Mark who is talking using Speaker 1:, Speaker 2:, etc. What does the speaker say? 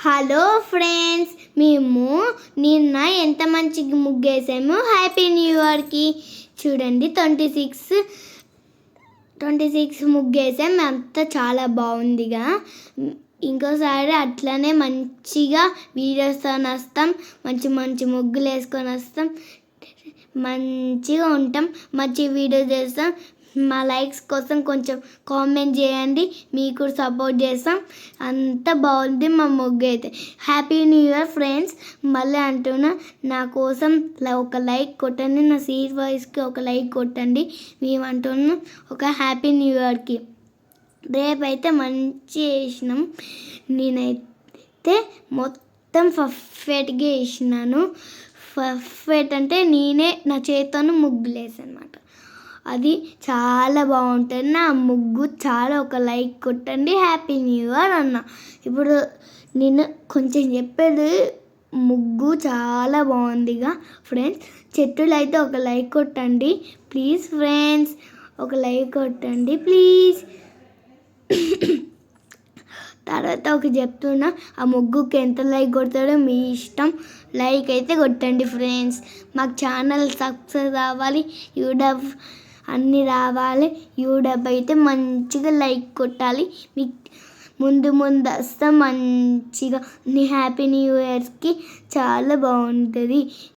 Speaker 1: Hello friends, మేము నిన్న ఎంత మంచి ముగ్గేసాము. హ్యాపీ న్యూ ఇయర్కి చూడండి 26 ముగ్గేసాం. అంతా చాలా బాగుందిగా. ఇంకోసారి అట్లనే మంచిగా వీడియోస్తో వస్తాం, మంచి మంచి ముగ్గులు వేసుకొని వస్తాం, మంచిగా ఉంటాం, మంచి వీడియో చేస్తాం. మా లైక్స్ కోసం కొంచెం కామెంట్ చేయండి, మీకు సపోర్ట్ చేస్తాం. అంత బాగుంది మా ముగ్గు అయితే. Happy new year friends. మళ్ళీ అంటున్నా, నా కోసం ఒక లైక్ కొట్టండి, నా సీట్ వాయిస్కి ఒక లైక్ కొట్టండి. మేము అంటున్నాం ఒక హ్యాపీ న్యూ ఇయర్కి. రేపైతే మంచి వేసినాం. నేనైతే మొత్తం పర్ఫెక్ట్గా వేసినాను. పర్ఫెక్ట్ అంటే నేనే నా చేతితో ముగ్గులు వేసాను అనమాట. అది చాలా బాగుంటుంది. నా ముగ్గు చాలా ఒక లైక్ కొట్టండి, హ్యాపీ న్యూ ఇయర్ అన్న. ఇప్పుడు నేను కొంచెం చెప్పేది, ముగ్గు చాలా బాగుందిగా ఫ్రెండ్స్. చెట్టులు అయితే ఒక లైక్ కొట్టండి ప్లీజ్ ఫ్రెండ్స్, ఒక లైక్ కొట్టండి ప్లీజ్. తర్వాత ఒక చెప్తున్నా, ఆ ముగ్గుకి ఎంత లైక్ కొడతాడో మీ ఇష్టం. లైక్ అయితే కొట్టండి ఫ్రెండ్స్. మాకు ఛానల్ సక్సెస్ అవ్వాలి, యూట్యూబ్ అన్నీ రావాలి. యూట్యూబ్ అయితే మంచిగా లైక్ కొట్టాలి. మీకు ముందు వస్తాం మంచిగా. నీ హ్యాపీ న్యూ ఇయర్స్కి చాలా బాగుంటుంది.